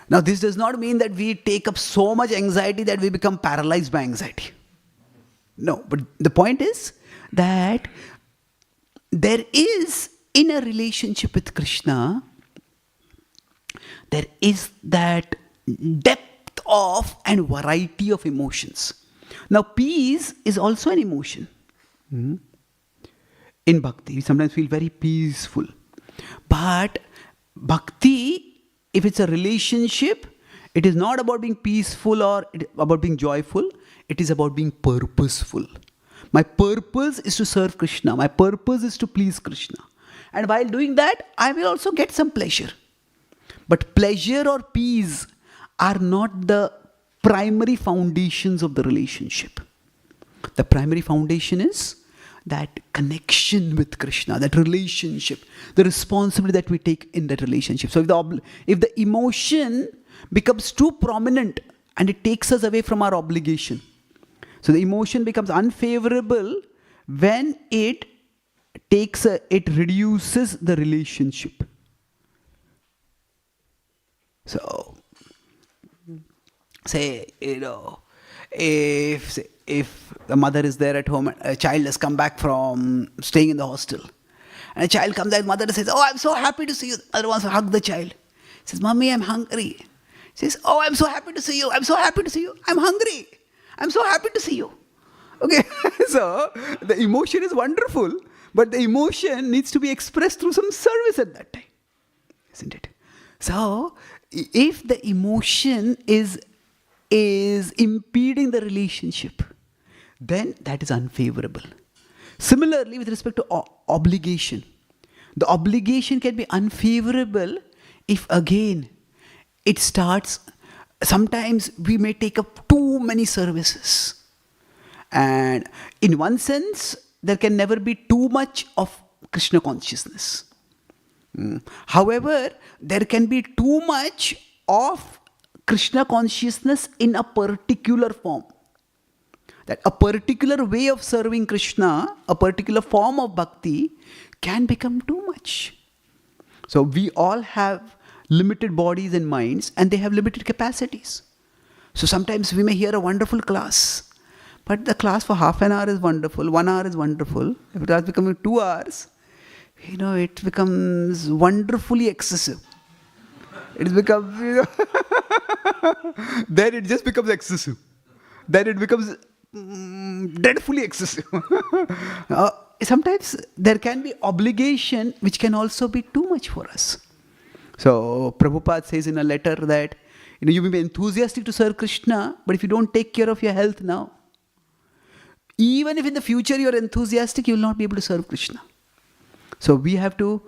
Now, this does not mean that we take up so much anxiety that we become paralyzed by anxiety. No, but the point is that there is, in a relationship with Krishna, there is that depth of and variety of emotions. Now, peace is also an emotion. In bhakti, we sometimes feel very peaceful. But bhakti, if it's a relationship, it is not about being peaceful or about being joyful. It is about being purposeful. My purpose is to serve Krishna. My purpose is to please Krishna. And while doing that, I will also get some pleasure. But pleasure or peace are not the primary foundations of the relationship. The primary foundation is that connection with Krishna, that relationship, the responsibility that we take in that relationship. So if the emotion becomes too prominent and it takes us away from our obligation, so the emotion becomes unfavorable when it reduces the relationship. So, say, if the mother is there at home, a child has come back from staying in the hostel, and a child comes out, mother says, oh, I'm so happy to see you. The other wants to hug the child. Says, Mommy, I'm hungry. Says, oh, I'm so happy to see you. I'm so happy to see you. I'm hungry. I'm so happy to see you. Okay, so the emotion is wonderful, but the emotion needs to be expressed through some service at that time, isn't it? So, if the emotion is impeding the relationship, then that is unfavorable. Similarly, with respect to obligation, the obligation can be unfavorable if again it starts, sometimes we may take up too many services. And in one sense, there can never be too much of Krishna consciousness. However, there can be too much of Krishna consciousness in a particular form. That a particular way of serving Krishna, a particular form of bhakti can become too much. So we all have limited bodies and minds, and they have limited capacities. So sometimes we may hear a wonderful class, but the class for half an hour is wonderful, 1 hour is wonderful. If it starts becoming 2 hours, it becomes wonderfully excessive. It becomes, then it just becomes excessive. Then it becomes dreadfully excessive. sometimes there can be obligation which can also be too much for us. So Prabhupada says in a letter that you may be enthusiastic to serve Krishna, but if you don't take care of your health now, even if in the future you're enthusiastic, you will not be able to serve Krishna. So we have to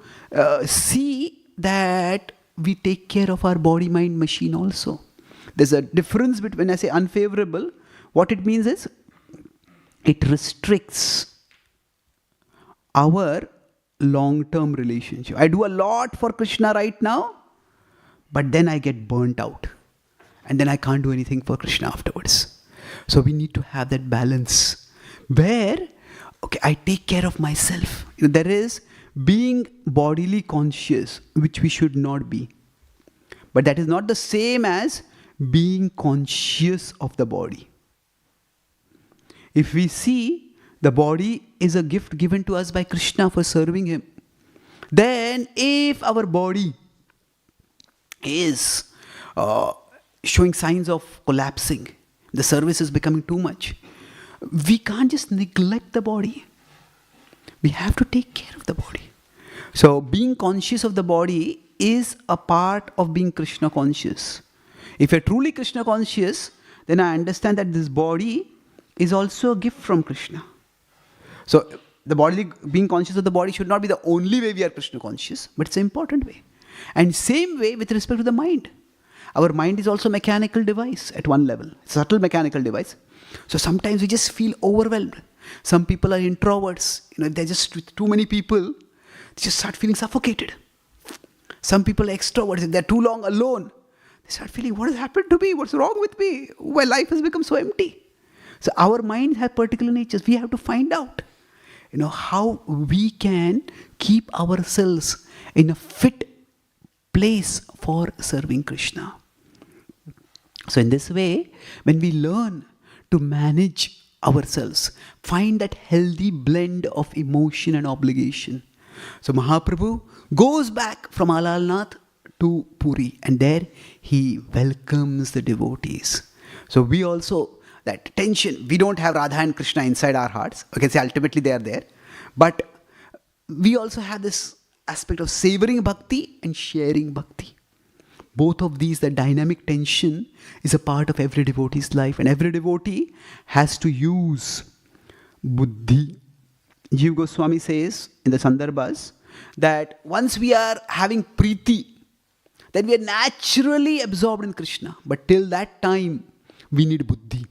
see that we take care of our body-mind machine also. There's a difference between, when I say unfavorable, what it means is it restricts our long-term relationship. I do a lot for Krishna right now, but then I get burnt out. And then I can't do anything for Krishna afterwards. So we need to have that balance where, okay, I take care of myself. There is being bodily conscious, which we should not be. But that is not the same as being conscious of the body. If we see the body is a gift given to us by Krishna for serving him, then if our body is showing signs of collapsing, the service is becoming too much, we can't just neglect the body. We have to take care of the body. So being conscious of the body is a part of being Krishna conscious. If you're truly Krishna conscious, then I understand that this body is also a gift from Krishna. So the body, being conscious of the body should not be the only way we are Krishna conscious, but it's an important way. And same way with respect to the mind. Our mind is also a mechanical device at one level, subtle mechanical device. So sometimes we just feel overwhelmed. Some people are introverts. They're just with too many people, they just start feeling suffocated. Some people are extroverts. If they're too long alone, they start feeling, what has happened to me? What's wrong with me? My life has become so empty. So our minds have particular natures. We have to find out, how we can keep ourselves in a fit place for serving Krishna. So in this way, when we learn to manage ourselves, find that healthy blend of emotion and obligation. So Mahaprabhu goes back from Alalnath to Puri, and there he welcomes the devotees. So we also, that tension, we don't have Radha and Krishna inside our hearts. We can say ultimately they are there. But we also have this aspect of savoring bhakti and sharing bhakti. Both of these, the dynamic tension, is a part of every devotee's life. And every devotee has to use buddhi. Jiva Goswami says in the Sandarbhas that once we are having priti, then we are naturally absorbed in Krishna. But till that time, we need buddhi.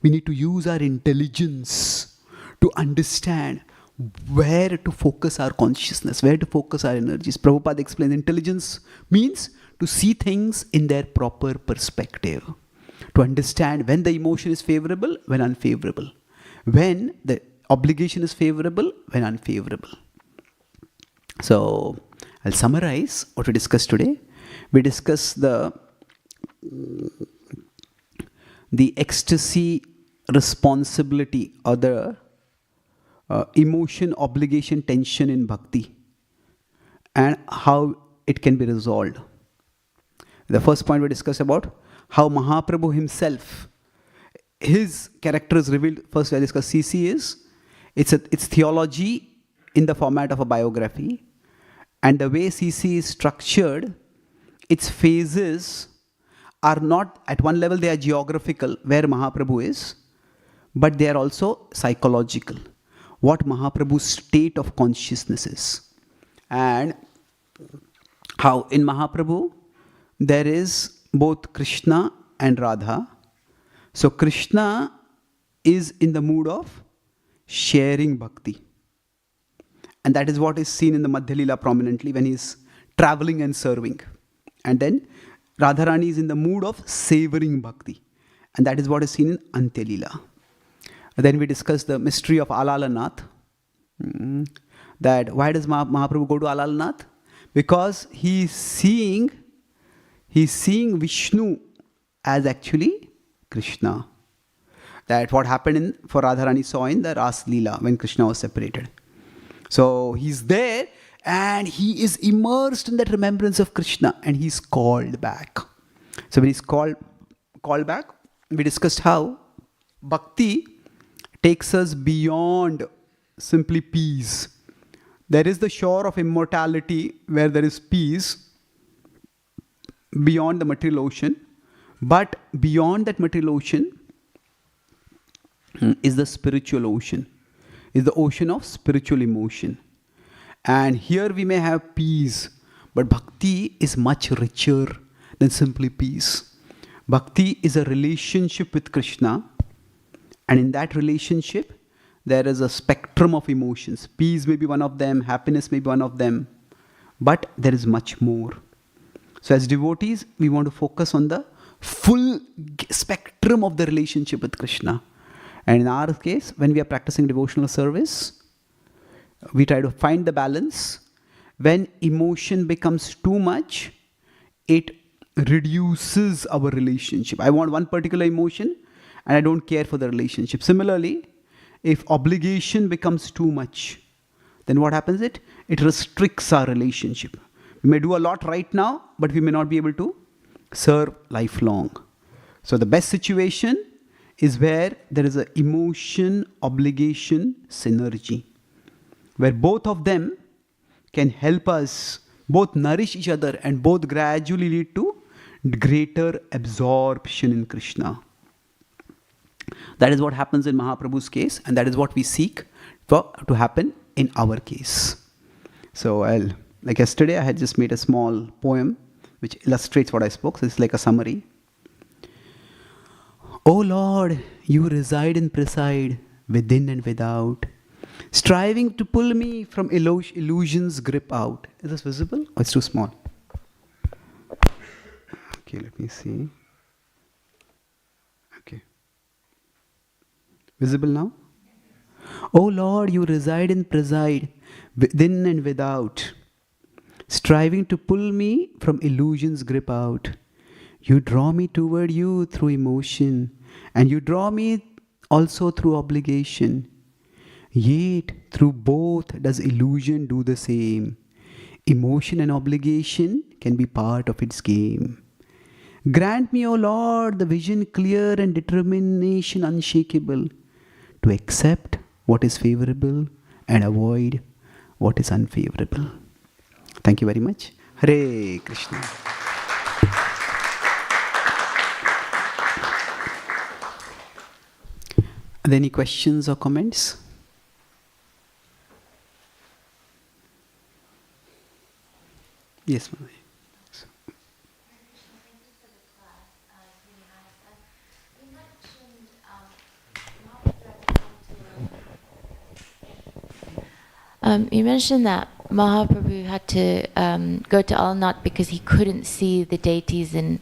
We need to use our intelligence to understand where to focus our consciousness, where to focus our energies. Prabhupada explains intelligence means to see things in their proper perspective, to understand when the emotion is favorable, when unfavorable, when the obligation is favorable, when unfavorable. So I'll summarize what we discussed today. We discussed the ecstasy, responsibility, or the emotion, obligation, tension in bhakti, and how it can be resolved. The first point we discussed about how Mahaprabhu himself, his character is revealed. First I discussed CC is, it's theology in the format of a biography. And the way CC is structured, its phases are not, at one level they are geographical, where Mahaprabhu is, but they are also psychological, what Mahaprabhu's state of consciousness is. And how in Mahaprabhu, there is both Krishna and Radha. So Krishna is in the mood of sharing bhakti. And that is what is seen in the Madhya Lila prominently when he is traveling and serving. And then Radharani is in the mood of savoring bhakti. And that is what is seen in Antya Lila. Then we discussed the mystery of Alalnath. That why does Mahaprabhu go to Alalnath? Because he is seeing Vishnu as actually Krishna. That what happened for Radharani saw in the Ras Leela when Krishna was separated. So he's there and he is immersed in that remembrance of Krishna and he's called back. So when he's called back, we discussed how bhakti takes us beyond simply peace. There is the shore of immortality where there is peace beyond the material ocean. But beyond that material ocean is the spiritual ocean, is the ocean of spiritual emotion. And here we may have peace, but bhakti is much richer than simply peace. Bhakti is a relationship with Krishna, and in that relationship, there is a spectrum of emotions. Peace may be one of them, happiness may be one of them, but there is much more. So as devotees, we want to focus on the full spectrum of the relationship with Krishna. And in our case, when we are practicing devotional service, we try to find the balance. When emotion becomes too much, it reduces our relationship. I want one particular emotion and I don't care for the relationship. Similarly, if obligation becomes too much, then what happens? It restricts our relationship. We may do a lot right now, but we may not be able to serve lifelong. So the best situation is where there is an emotion-obligation synergy, where both of them can help us both nourish each other and both gradually lead to greater absorption in Krishna. That is what happens in Mahaprabhu's case, and that is what we seek to happen in our case. So like yesterday, I had just made a small poem which illustrates what I spoke. So it's like a summary. O Lord, you reside and preside within and without, striving to pull me from illusion's grip out. Is this visible? Oh, it's too small. Okay, let me see. Okay. Visible now? O Lord, you reside and preside within and without, striving to pull me from illusion's grip out. You draw me toward you through emotion, and you draw me also through obligation. Yet through both does illusion do the same. Emotion and obligation can be part of its game. Grant me, O Lord, the vision clear and determination unshakable to accept what is favorable and avoid what is unfavorable. Thank you very much. Hare Krishna. Are there any questions or comments? Yes, Madhya. You mentioned that Mahaprabhu had to go to Alnath because he couldn't see the deities and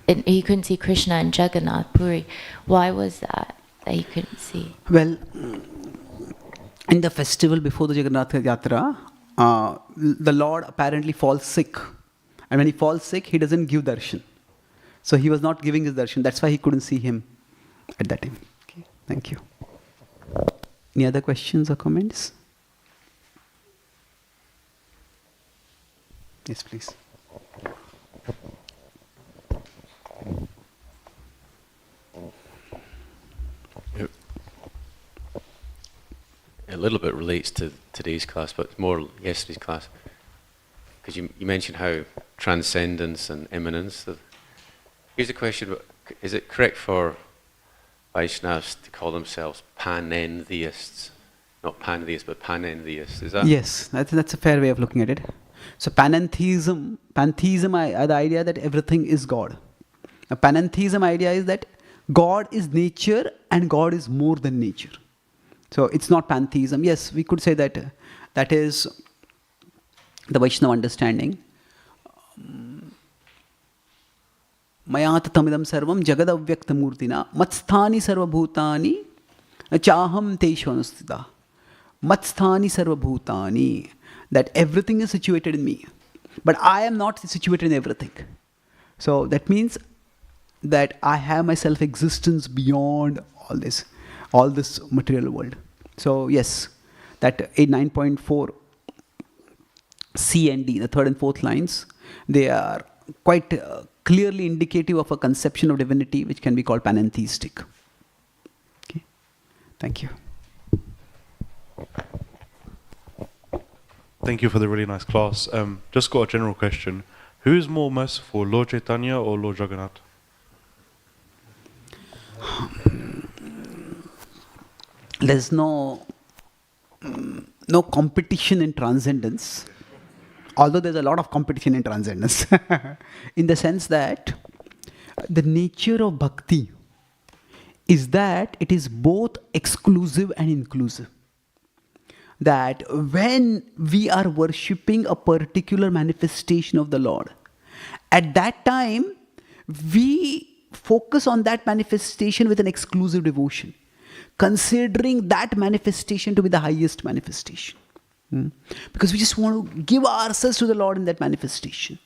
he couldn't see Krishna in Jagannath Puri. Why was that he couldn't see? Well, in the festival before the Jagannath Yatra, the Lord apparently falls sick. And when he falls sick, he doesn't give darshan. So he was not giving his darshan. That's why he couldn't see him at that time. Okay, thank you. Any other questions or comments? Yes, please. A little bit relates to today's class, but more yesterday's class. Because you mentioned how transcendence and immanence. Here's a question: is it correct for Vaishnavas to call themselves panentheists? Not pantheists, but panentheists. Is that? Yes, that's a fair way of looking at it. So panentheism, the idea that everything is God. A panentheism idea is that God is nature and God is more than nature. So it's not pantheism. Yes, we could say that that is the Vaishnava understanding. Mayata tamidam sarvam jagadavvyaktamurtina matsthani sarvabhutani chaham teshu anustita. Matsthani sarvabhutani. That everything is situated in me. But I am not situated in everything. So that means that I have my self-existence beyond all this material world. So yes, that 9.4 C and D, the third and fourth lines, they are quite clearly indicative of a conception of divinity which can be called panentheistic. Okay, thank you. Thank you for the really nice class. Just got a general question. Who is more merciful, Lord Chaitanya or Lord Jagannath? There's no competition in transcendence, although there's a lot of competition in transcendence, in the sense that the nature of bhakti is that it is both exclusive and inclusive. That when we are worshipping a particular manifestation of the Lord, at that time we focus on that manifestation with an exclusive devotion, considering that manifestation to be the highest manifestation. Because we just want to give ourselves to the Lord in that manifestation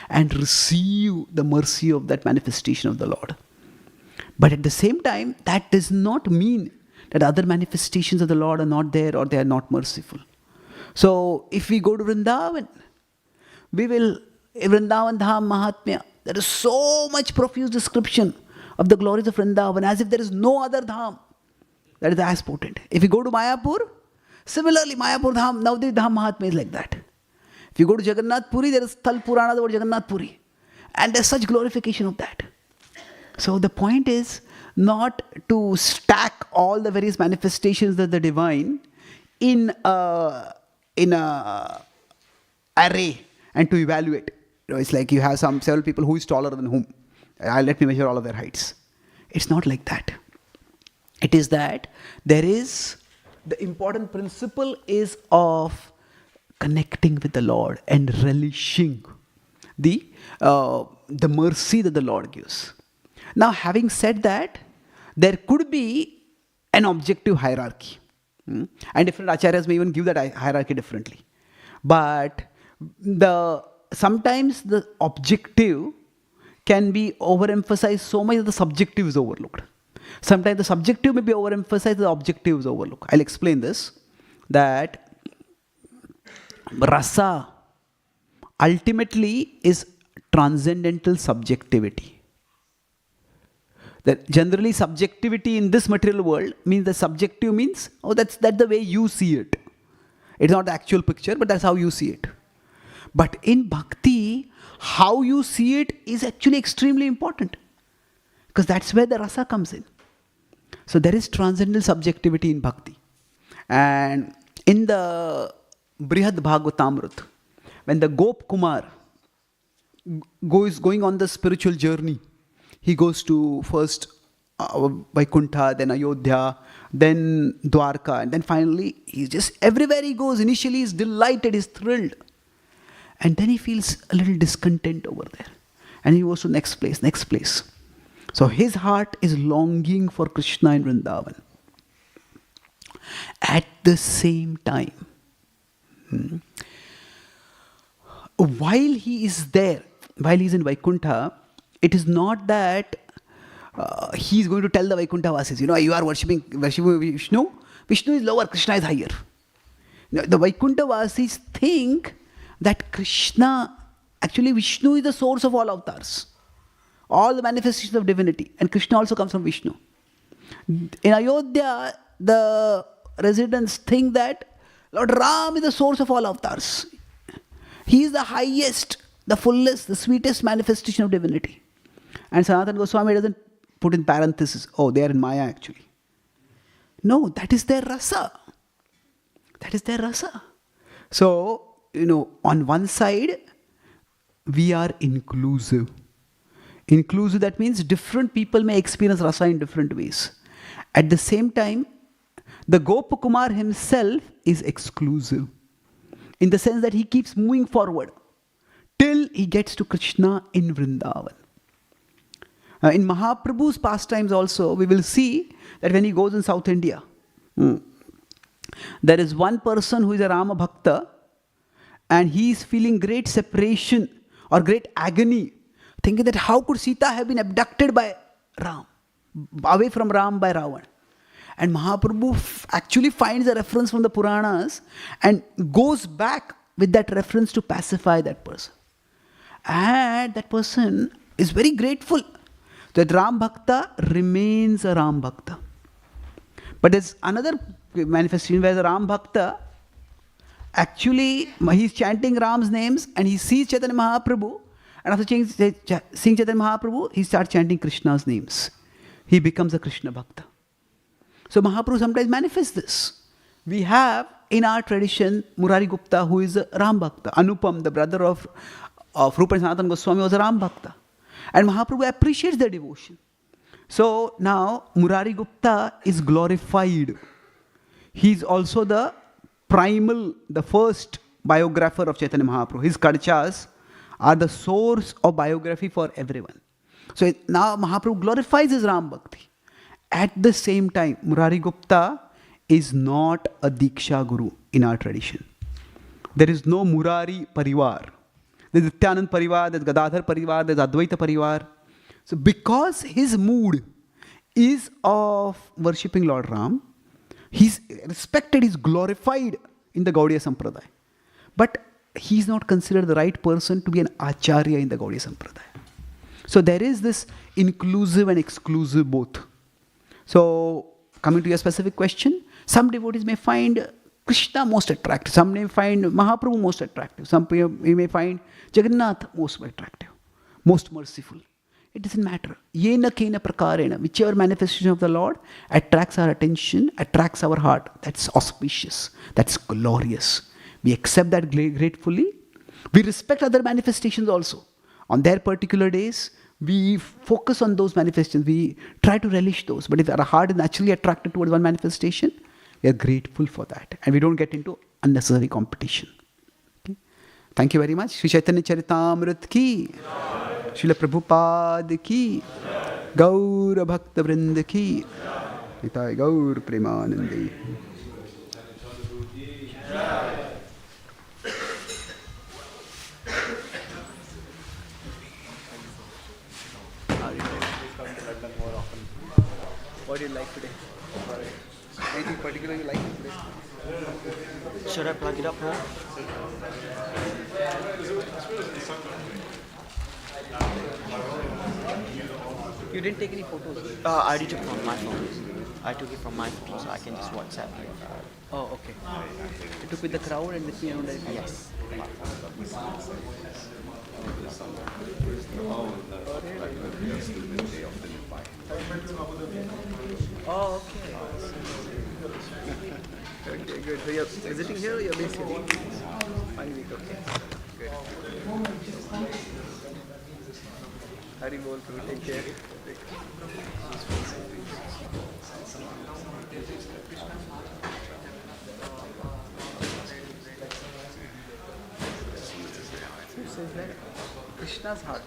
and receive the mercy of that manifestation of the Lord. But at the same time, that does not mean that other manifestations of the Lord are not there or they are not merciful. So if we go to Vrindavan, we will, Vrindavan Dham Mahatmya, there is so much profuse description of the glories of Vrindavan as if there is no other Dham that is as potent. If you go to Mayapur, similarly Mayapur Dham, Navadvip Dham Mahatmya is like that. If you go to Jagannath Puri, there is Thal Purana about Jagannath Puri. And there is such glorification of that. So the point is not to stack all the various manifestations of the divine in a array and to evaluate. It's like you have several people who is taller than whom. Let me measure all of their heights. It's not like that. It is that there is, the important principle is of connecting with the Lord and relishing the mercy that the Lord gives. Now, having said that, there could be an objective hierarchy. And different acharyas may even give that hierarchy differently. But sometimes the objective can be overemphasized so much that the subjective is overlooked. Sometimes the subjective may be overemphasized, the objective is overlooked. I'll explain this. That rasa ultimately is transcendental subjectivity. That generally subjectivity in this material world means the subjective means, oh, that's the way you see it. It's not the actual picture, but that's how you see it. But in bhakti, how you see it is actually extremely important. Because that's where the rasa comes in. So there is transcendental subjectivity in bhakti. And in the Brihad Bhagavatamrita, when the Gop Kumar is going on the spiritual journey, he goes to first Vaikuntha, then Ayodhya, then Dwarka, and then finally he's just everywhere he goes. Initially he's delighted, he's thrilled. And then he feels a little discontent over there. And he goes to next place. So his heart is longing for Krishna in Vrindavan. At the same time, while he is there, while he's in Vaikuntha, it is not that he is going to tell the Vaikuntha Vasis, you are worshipping Vishnu. Vishnu is lower, Krishna is higher. The Vaikuntha Vasis think that Krishna, actually Vishnu is the source of all avatars, all the manifestations of divinity, and Krishna also comes from Vishnu. In Ayodhya, the residents think that Lord Ram is the source of all avatars. He is the highest, the fullest, the sweetest manifestation of divinity. And Sanatana Goswami doesn't put in parenthesis, oh, they are in Maya actually. No, that is their rasa. That is their rasa. So, on one side, we are inclusive. Inclusive, that means different people may experience rasa in different ways. At the same time, the Gopakumar himself is exclusive. In the sense that he keeps moving forward till he gets to Krishna in Vrindavan. In Mahaprabhu's pastimes also, we will see that when he goes in South India, there is one person who is a Rama Bhakta, and he is feeling great separation or great agony, thinking that how could Sita have been abducted by Ram, away from Ram by Ravan. And Mahaprabhu actually finds a reference from the Puranas and goes back with that reference to pacify that person. And that person is very grateful that Ram Bhakta remains a Ram Bhakta. But there's another, manifestation where the Ram Bhakta, actually he's chanting Ram's names and he sees Chaitanya Mahaprabhu, and after seeing Chaitanya Mahaprabhu, he starts chanting Krishna's names. He becomes a Krishna Bhakta. So Mahaprabhu sometimes manifests this. We have in our tradition Murari Gupta, who is a Ram Bhakta. Anupam, the brother of Rupa and Sanatana Goswami, was a Ram Bhakta. And Mahaprabhu appreciates their devotion. So now Murari Gupta is glorified. He's also the primal, the first biographer of Chaitanya Mahaprabhu. His Kadchas are the source of biography for everyone. So now Mahaprabhu glorifies his Ram Bhakti. At the same time, Murari Gupta is not a Diksha Guru in our tradition. There is no Murari Parivar. There's Nityanand Parivar, there's Gadadhar Parivar, there's Advaita Parivar. So because his mood is of worshipping Lord Ram, he's respected, he's glorified in the Gaudiya Sampradaya. But he's not considered the right person to be an Acharya in the Gaudiya Sampradaya. So there is this inclusive and exclusive both. So coming to your specific question, some devotees may find Krishna most attractive, some may find Mahaprabhu most attractive, some may find Jagannath most attractive, most merciful. It doesn't matter. Yena kena prakarena, whichever manifestation of the Lord attracts our attention, attracts our heart, that's auspicious, that's glorious. We accept that gratefully. We respect other manifestations also. On their particular days, we focus on those manifestations. We try to relish those. But if our heart is naturally attracted towards one manifestation, we are grateful for that. And we don't get into unnecessary competition. Okay? Thank you very much. Sri Caitanya-Caritāmṛta ki, Srila Prabhupada ki, Gaura Bhakta Vrinda ki, Nitai Gaur Premanandi. What do you like today? Anything particular you like today? Should I plug it up now? You didn't take any photos? I already took from my phone. I took it from my phone, so I can just WhatsApp you. Oh, okay. You took with the crowd and with me around there? Yes. Oh, okay. Okay, good. So you're visiting here or you're based here? 1 week, okay. Good. Hari bol, Prabhu. Take care. Krishna's heart.